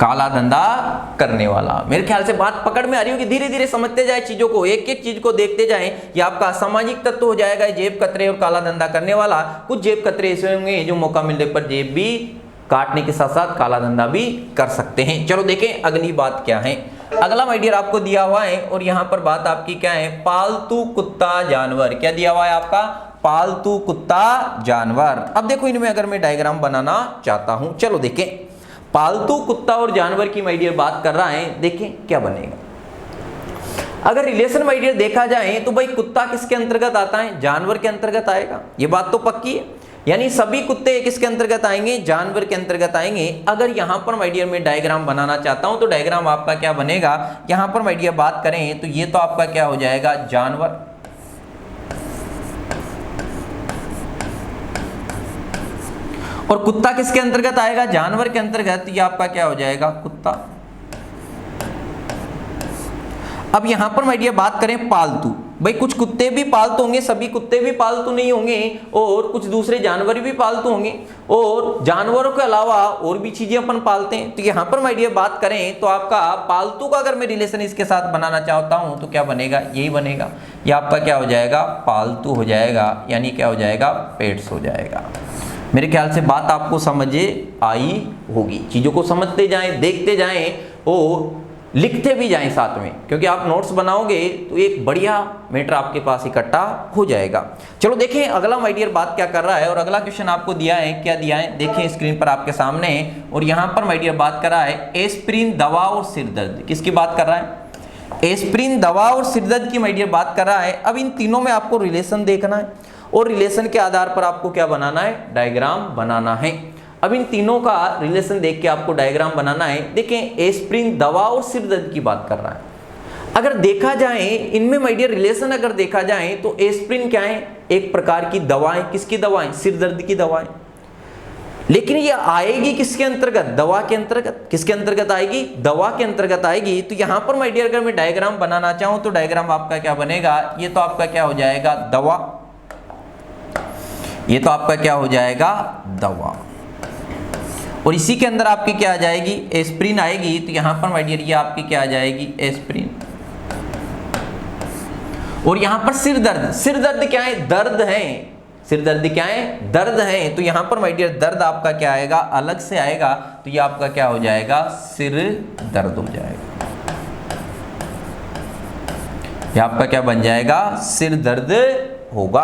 काला धंधा करने वाला। मेरे ख्याल से बात पकड़ में आ रही होगी, धीरे धीरे समझते जाए चीजों को, एक एक चीज को देखते जाएं। ये आपका असामाजिक तत्व हो जाएगा जेब कतरे और काला धंधा करने वाला। कुछ जेब कतरे ऐसे होंगे जो मौका मिलने पर जेब भी काटने के साथ साथ काला धंधा भी कर सकते हैं। चलो देखें अगली बात क्या है। अगला माय डियर आपको दिया हुआ है और यहां पर बात आपकी क्या है, पालतू कुत्ता जानवर। क्या दिया हुआ है आपका, पालतू कुत्ता जानवर। अब देखो इनमें अगर मैं डायग्राम बनाना चाहता हूं, चलो देखें पालतू कुत्ता और जानवर की माय डियर बात कर रहा है, देखें क्या बनेगा। अगर रिलेशन माय डियर देखा जाए तो भाई कुत्ता किसके अंतर्गत आता है, जानवर के अंतर्गत आएगा, ये बात तो पक्की है। यानी सभी कुत्ते किसके अंतर्गत आएंगे, जानवर के अंतर्गत आएंगे। अगर यहां पर माय डियर मैं डायग्राम बनाना चाहता हूं तो डायग्राम आपका क्या बनेगा, यहां पर माय डियर बात करें तो ये तो आपका क्या हो जाएगा, जानवर। और कुत्ता किसके अंतर्गत आएगा, जानवर के अंतर्गत, ये आपका क्या हो जाएगा, कुत्ता। अब यहां पर माय डियर बात करें पालतू, भाई कुछ कुत्ते भी पालतू होंगे, सभी कुत्ते भी पालतू नहीं होंगे, और कुछ दूसरे जानवर भी पालतू होंगे, और जानवरों के अलावा और भी चीजें अपन पालते हैं। तो यहां पर माय डियर बात करें तो आपका पालतू का अगर मैं रिलेशन इसके साथ बनाना चाहता हूं तो क्या बनेगा, यही बनेगा, ये आपका क्या हो जाएगा, पालतू हो जाएगा, यानी क्या हो जाएगा, पेट्स हो जाएगा। मेरे ख्याल से बात आपको समझ आई होगी। चीजों को समझते जाएं, देखते जाएं और लिखते भी जाएं साथ में, क्योंकि आप नोट्स बनाओगे तो एक बढ़िया मैटर आपके पास इकट्ठा हो जाएगा। चलो देखें अगला माय डियर बात क्या कर रहा है, और अगला क्वेश्चन आपको दिया है, क्या दिया है देखें स्क्रीन पर आपके सामने। और यहां पर माय डियर बात कर रहा है एस्प्रिन दवा और सिरदर्द, किसकी बात कर रहा है, एस्प्रिन दवा और सिरदर्द की माय डियर बात कर रहा है। अब इन तीनों में आपको रिलेशन देखना है, और रिलेशन के आधार पर आपको क्या बनाना है, डायग्राम बनाना है। अब इन तीनों का रिलेशन देख के आपको डायग्राम बनाना है। देखें एस्प्रिन दवा और सिरदर्द की बात कर रहा है। अगर देखा जाए इनमें माय डियर रिलेशन अगर देखा जाए तो एस्प्रिन क्या है, एक प्रकार की दवाएं, किसकी दवाएं, सिरदर्द की दवाएं। लेकिन ये आएगी किसके अंतर्गत, दवा के अंतर्गत, किसके अंतर्गत आएगी, दवा के अंतर्गत आएगी। तो यहां पर माय डियर अगर मैं डायग्राम बनाना चाहूं तो डायग्राम आपका क्या बनेगा, ये तो आपका क्या हो जाएगा, दवा, ये तो आपका क्या हो जाएगा, दवा। और इसी के अंदर आपकी क्या आ जाएगी, एस्प्रिन आएगी। तो यहां पर माय डियर ये आपकी क्या आ जाएगी, एस्प्रिन। और यहां पर सिरदर्द, सिरदर्द क्या है, दर्द है, सिरदर्द क्या है, दर्द है। तो यहां पर माय डियर दर्द आपका क्या आएगा, अलग से आएगा। तो ये आपका क्या हो जाएगा, सिर दर्द हो जाएगा, ये आपका क्या बन जाएगा, सिर दर्द होगा।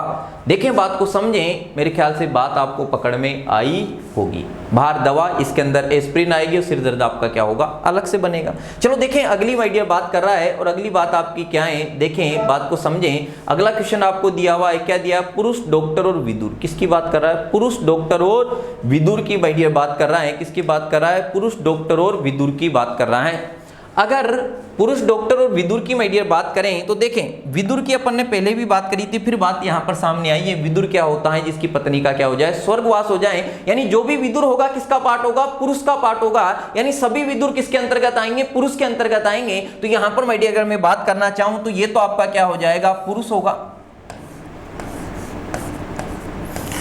देखें बात को समझें, मेरे ख्याल से बात आपको पकड़ में आई होगी। बाहर दवा, इसके अंदर एस्प्रिन आएगी और सिर दर्द आपका क्या होगा, अलग से बनेगा। चलो देखें अगली माय डियर बात कर रहा है, और अगली बात आपकी क्या है, देखें बात को समझें। अगला क्वेश्चन आपको दिया हुआ है, क्या दिया, पुरुष डॉक्टर और विदुर, किसकी बात कर रहा है, पुरुष डॉक्टर और विदुर की माय डियर बात कर रहा है। किसकी बात कर रहा है, पुरुष डॉक्टर और विदुर की बात कर रहा है। अगर पुरुष डॉक्टर और विदुर की माय डियर बात करें तो देखें विदुर की अपन ने पहले भी बात करी थी, फिर बात यहां पर सामने आई है। विदुर क्या होता है, जिसकी पत्नी का क्या हो जाए, स्वर्गवास हो जाए। यानी जो भी विदुर होगा किसका पार्ट होगा, पुरुष का पार्ट होगा। यानी सभी विदुर किसके अंतर्गत आएंगे, पुरुष के अंतर्गत आएंगे। तो यहां पर माय डियर अगर मैं बात करना चाहूं तो ये तो आपका क्या हो जाएगा, पुरुष होगा।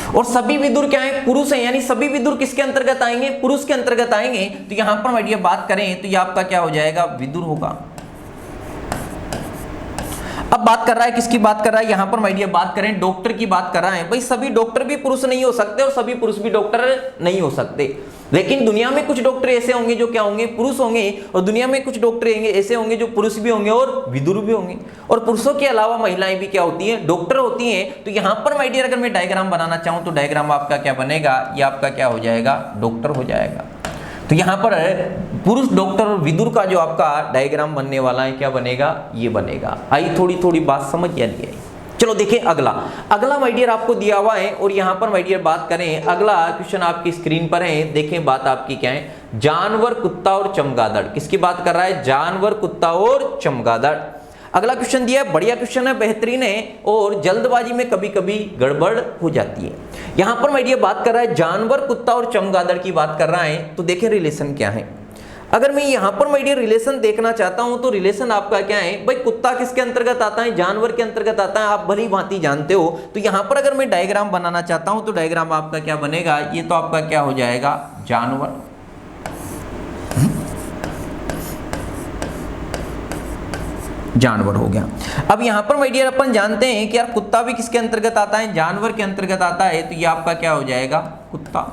और सभी विदुर क्या है, पुरुष है, यानी सभी विदुर किसके अंतर्गत आएंगे, पुरुष के अंतर्गत आएंगे। तो यहां पर माय डियर बात करें तो ये आपका क्या हो जाएगा, विदुर होगा। अब बात कर रहा है, किसकी बात कर रहा है, यहां पर माय डियर बात करें डॉक्टर की बात कर रहा है। भाई सभी डॉक्टर भी पुरुष नहीं हो सकते और सभी पुरुष भी डॉक्टर नहीं हो सकते, लेकिन दुनिया में कुछ डॉक्टर ऐसे होंगे जो क्या होंगे, पुरुष होंगे, और दुनिया में कुछ डॉक्टर ऐसे होंगे जो पुरुष भी होंगे और विदुर भी होंगे। और पुरुषों के अलावा महिलाएं भी क्या होती हैं, डॉक्टर होती हैं। तो यहां पर माय डियर अगर मैं डायग्राम बनाना चाहूं तो डायग्राम आपका क्या बनेगा, ये आपका क्या हो जाएगा, डॉक्टर हो जाएगा। तो यहां पर पुरुष डॉक्टर और विदुर का जो आपका डायग्राम बनने वाला है, क्या बनेगा, ये बनेगा। आई थोड़ी थोड़ी बात समझ या नहीं आई। चलो देखिए अगला माय डियर आपको दिया हुआ है, और यहां पर माय डियर बात करें, अगला क्वेश्चन आपकी स्क्रीन पर है। देखें बात आपकी क्या है, जानवर, कुत्ता और चमगादड़, किसकी बात कर रहा है, जानवर, कुत्ता और चमगादड़। अगला क्वेश्चन दिया है, बढ़िया क्वेश्चन है, बेहतरीन है, और जल्दबाजी में कभी कभी गड़बड़ हो जाती है। यहां पर माय डियर बात कर रहा है जानवर, कुत्ता और चमगादड़ की बात कर रहा है। तो देखें रिलेशन क्या है। अगर मैं यहां पर माय डियर रिलेशन देखना चाहता हूं तो रिलेशन आपका क्या है, भाई कुत्ता किसके अंतर्गत आता है, जानवर के अंतर्गत आता है, आप भली भांति जानते हो। तो यहां पर अगर मैं डायग्राम बनाना चाहता हूं तो डायग्राम आपका क्या बनेगा, ये तो आपका क्या हो जाएगा, जानवर। जानवर हो गया। अब यहां पर माय डियर अपन जानते हैं कि यार कुत्ता भी किसके अंतर्गत आता है, जानवर के अंतर्गत आता है। तो ये आपका क्या हो जाएगा, कुत्ता।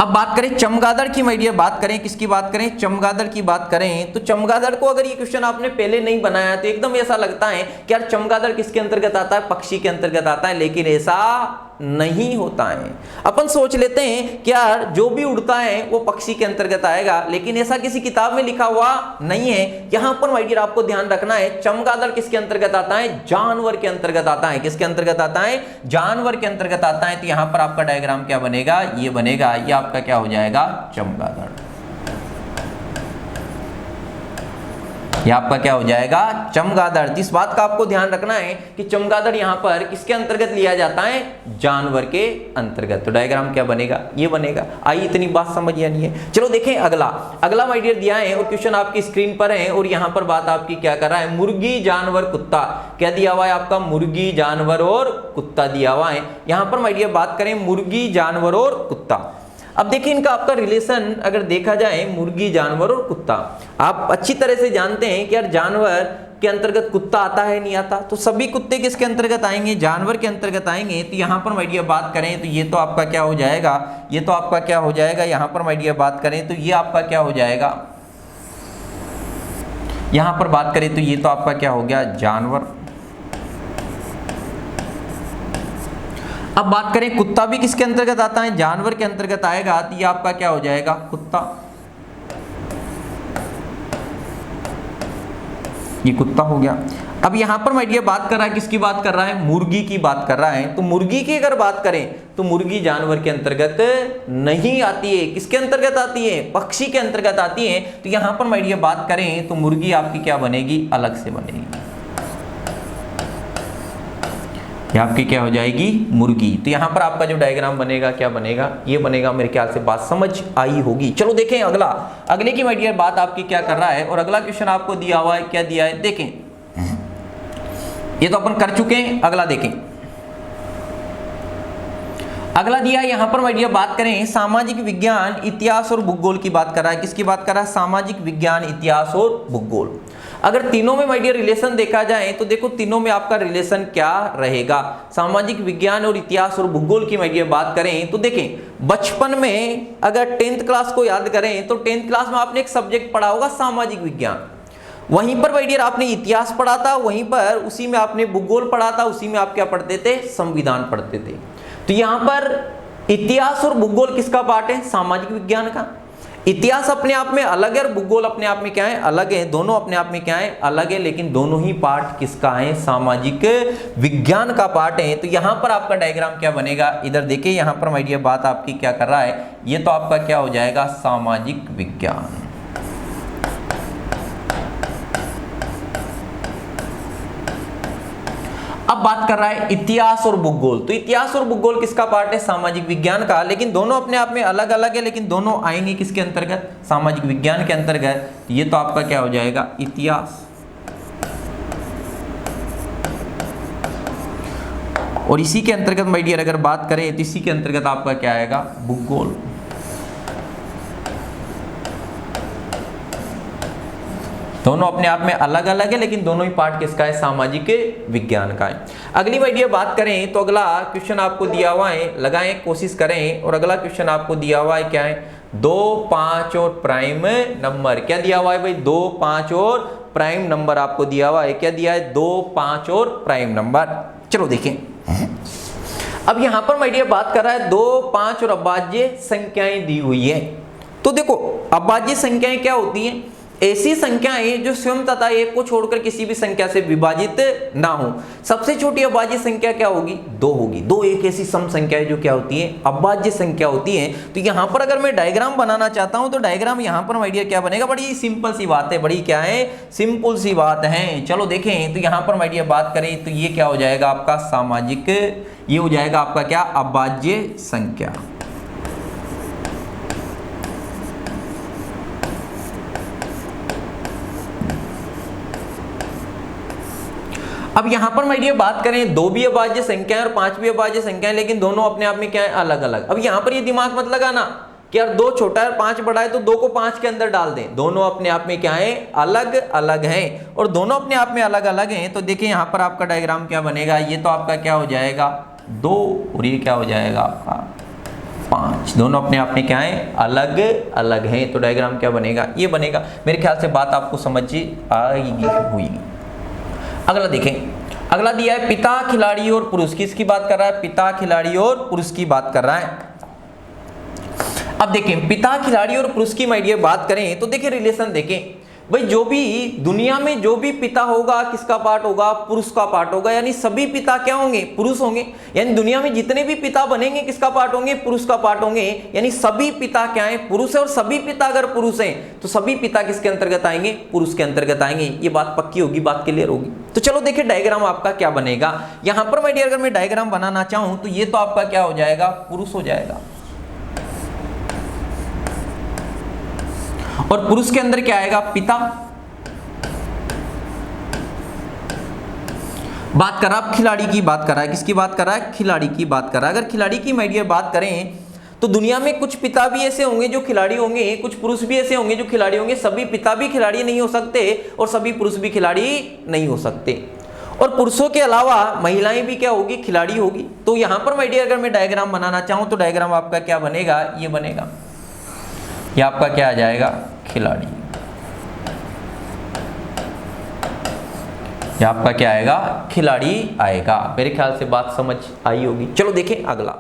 अब बात करें चमगादड़ की माय डियर, बात करें किसकी बात करें, चमगादड़ की बात करें। तो चमगादड़ को अगर ये क्वेश्चन आपने पहले नहीं बनाया तो एकदम ऐसा लगता है कि यार चमगादड़ किसके अंतर्गत आता है, पक्षी के अंतर्गत आता है, लेकिन ऐसा नहीं होता है। अपन सोच लेते हैं कि यार जो भी उड़ता है वो पक्षी के अंतर्गत आएगा, लेकिन ऐसा किसी किताब में लिखा हुआ नहीं है। यहां पर माय डियर आपको ध्यान रखना है, चमगादड़ किसके अंतर्गत आता है? जानवर के अंतर्गत आता है। किसके अंतर्गत आता है? जानवर के अंतर्गत आता है। तो यहां पर आपका डायग्राम क्या बनेगा? ये बनेगा, ये आपका क्या हो जाएगा? चमगादड़। ये आपका क्या हो जाएगा? चमगादड़। जिस बात का आपको ध्यान रखना है कि चमगादड़ यहाँ पर किसके अंतर्गत लिया जाता है? जानवर के अंतर्गत। तो डायग्राम क्या बनेगा? ये बनेगा। आइए, इतनी बात समझ आनी है। चलो देखें अगला माय डियर दिया है और क्वेश्चन आपकी स्क्रीन पर है और यहाँ पर बात आपकी क्या कर रहा है? मुर्गी, जानवर, कुत्ता। क्या दिया हुआ है आपका? मुर्गी, जानवर और कुत्ता दिया हुआ है। यहाँ पर माय डियर बात करें मुर्गी, जानवर और कुत्ता। अब देखिए इनका आपका रिलेशन अगर देखा जाए, मुर्गी, जानवर और कुत्ता, आप अच्छी तरह से जानते हैं कि यार जानवर के अंतर्गत कुत्ता आता है नहीं आता? तो सभी कुत्ते किसके अंतर्गत आएंगे? जानवर के अंतर्गत आएंगे। तो यहाँ पर माय डियर बात करें तो ये तो आपका क्या हो जाएगा? ये तो आपका क्या हो जाएगा? यहाँ पर माय डियर बात करें तो ये आपका क्या हो जाएगा? यहाँ पर बात करें तो ये तो आपका क्या हो गया? जानवर। अब बात करें कुत्ता भी किसके अंतर्गत आता है? जानवर के अंतर्गत आएगा। तो ये आपका क्या हो जाएगा? कुत्ता। ये कुत्ता हो गया। अब यहां पर माय डियर बात कर रहा है, किसकी बात कर रहा है? मुर्गी की बात कर रहा है। तो मुर्गी की अगर बात करें तो मुर्गी जानवर के अंतर्गत नहीं आती है। किसके अंतर्गत आती है? पक्षी के अंतर्गत आती है। तो यहां पर माय डियर बात करें तो मुर्गी आपकी क्या बनेगी? अलग से बनेगी। ये आपकी क्या हो जाएगी? मुर्गी। तो यहाँ पर आपका जो डायग्राम बनेगा क्या बनेगा? ये बनेगा। मेरे ख्याल से बात समझ आई होगी। चलो देखें अगले की माय डियर बात आपकी क्या कर रहा है और अगला क्वेश्चन आपको दिया हुआ है, क्या दिया है देखें। ये तो अपन कर चुके हैं। अगला देखें, अगला दिया यहां पर माय डियर बात करें सामाजिक विज्ञान, इतिहास और भूगोल की बात कर रहा है। किसकी बात कर रहा है? सामाजिक विज्ञान, इतिहास और भूगोल। अगर तीनों में माय डियर रिलेशन देखा जाए तो देखो तीनों में आपका रिलेशन क्या रहेगा? सामाजिक विज्ञान और इतिहास और भूगोल की माय डियर बात करें तो देखें बचपन में अगर 10th क्लास को याद करें तो 10th क्लास में आपने एक सब्जेक्ट पढ़ा होगा सामाजिक विज्ञान। वहीं पर माय डियर आपने इतिहास पढ़ा था, वहीं पर उसी में आपने भूगोल पढ़ा था, उसी में आप क्या पढ़ते थे? संविधान पढ़ते थे। तो यहां पर इतिहास और भूगोल किसका पार्ट है? सामाजिक विज्ञान का। इतिहास अपने आप में अलग है और भूगोल अपने आप में क्या है? अलग है। दोनों अपने आप में क्या है? अलग है, लेकिन दोनों ही पार्ट किसका है? सामाजिक विज्ञान का पार्ट है। तो यहां पर आपका डायग्राम क्या बनेगा? इधर देखिए, यहां पर माय डियर बात आपकी क्या कर रहा है? ये तो आपका क्या हो जाएगा? सामाजिक विज्ञान। अब बात कर रहा है इतिहास और भूगोल। तो इतिहास और भूगोल किसका पार्ट है? सामाजिक विज्ञान का। लेकिन दोनों अपने आप में अलग अलग है, लेकिन दोनों आएंगे किसके अंतर्गत? सामाजिक विज्ञान के अंतर्गत। ये तो आपका क्या हो जाएगा? इतिहास। और इसी के अंतर्गत माय डियर अगर बात करें तो इसी के अंतर्गत आपका क्या आएगा? भूगोल। दोनों अपने आप में अलग अलग है, लेकिन दोनों ही पार्ट किसका है? सामाजिक विज्ञान का है। अगली माय डियर बात करें तो अगला क्वेश्चन आपको दिया हुआ है, लगाएं, कोशिश करें। और अगला क्वेश्चन आपको दिया हुआ है क्या है? 2, 5 और प्राइम नंबर। क्या दिया हुआ है भाई? 2, 5 और प्राइम नंबर आपको दिया हुआ है। क्या दिया है? 2, 5 और प्राइम नंबर। चलो देखें, अब यहां पर माय डियर बात कर रहा है 2, 5 और अभाज्य संख्याएं दी हुई है। तो देखो अभाज्य संख्याएं क्या होती हैं? ऐसी संख्याएं जो स्वयं तथा एक को छोड़कर किसी भी संख्या से विभाजित ना हो। सबसे छोटी अभाज्य संख्या क्या होगी? 2 होगी। 2 एक ऐसी सम संख्या है जो क्या होती है? अभाज्य संख्या होती है। तो यहां पर अगर मैं डायग्राम बनाना चाहता हूं तो डायग्राम यहां पर माय डियर क्या बनेगा? बड़ी सिंपल सी बात है। बड़ी क्या है? सिंपल सी बात है। चलो देखें, तो यहां पर माय डियर बात करें तो ये क्या हो जाएगा आपका? सामाजिक। ये हो जाएगा आपका क्या? अभाज्य संख्या। अब यहां पर माय डियर बात करें 2 भी अभाज्य संख्या है और 5 भी अभाज्य संख्या है, लेकिन दोनों अपने आप में क्या है? अलग अलग। अब यहां पर ये दिमाग मत लगाना कि यार 2 छोटा है और 5 बड़ा है तो 2 को 5 के अंदर डाल दें। दोनों अपने आप में क्या है? अलग अलग हैं। और दोनों अपने आप में अलग अलग हैं। तो देखिए यहां पर आपका डायग्राम क्या बनेगा? ये तो आपका क्या हो जाएगा? 2 और ये क्या हो जाएगा आपका? 5। दोनों अपने आप में क्या है? अलग अलग हैं। तो डायग्राम क्या बनेगा? ये बनेगा। मेरे ख्याल से बात आपको समझ आएगी हुई। अगला देखें, अगला दिया है पिता, खिलाड़ी और पुरुष। किसकी बात कर रहा है? पिता, खिलाड़ी और पुरुष की बात कर रहा है। अब देखें पिता, खिलाड़ी और पुरुष की माय डियर बात करें तो देखिए रिलेशन देखें भाई, जो भी दुनिया में जो भी पिता होगा किसका पार्ट होगा? पुरुष का पार्ट होगा। यानी सभी पिता क्या होंगे? पुरुष होंगे। यानी दुनिया में जितने भी पिता बनेंगे किसका पार्ट होंगे? पुरुष का पार्ट होंगे। यानी सभी पिता क्या है? पुरुष है। और सभी पिता अगर पुरुष हैं तो सभी पिता किसके अंतर्गत आएंगे? पुरुष के अंतर्गत आएंगे। ये बात पक्की होगी, बात क्लियर होगी। तो चलो देखिए डायग्राम आपका क्या बनेगा। यहां पर माय डियर अगर मैं डायग्राम बनाना चाहूं तो ये तो आपका क्या हो जाएगा? पुरुष हो जाएगा। और पुरुष के अंदर क्या आएगा? पिता। बात कर रहा है खिलाड़ी की बात कर रहा है। किसकी बात कर रहा है? खिलाड़ी की बात कर रहा है। अगर खिलाड़ी की माय डियर बात करें तो दुनिया में कुछ पिता भी ऐसे होंगे जो खिलाड़ी होंगे, कुछ पुरुष भी ऐसे होंगे जो खिलाड़ी होंगे। सभी पिता भी खिलाड़ी नहीं हो सकते और सभी पुरुष भी खिलाड़ी नहीं हो सकते। और पुरुषों के अलावा महिलाएं भी क्या होगी? खिलाड़ी होगी। तो यहां पर माय डियर अगर मैं डायग्राम बनाना चाहूं तो डायग्राम आपका क्या बनेगा? ये बनेगा। ये आपका क्या आ जाएगा? खिलाड़ी। ये आपका क्या आएगा? खिलाड़ी आएगा। मेरे ख्याल से बात समझ आई होगी। चलो देखें अगला।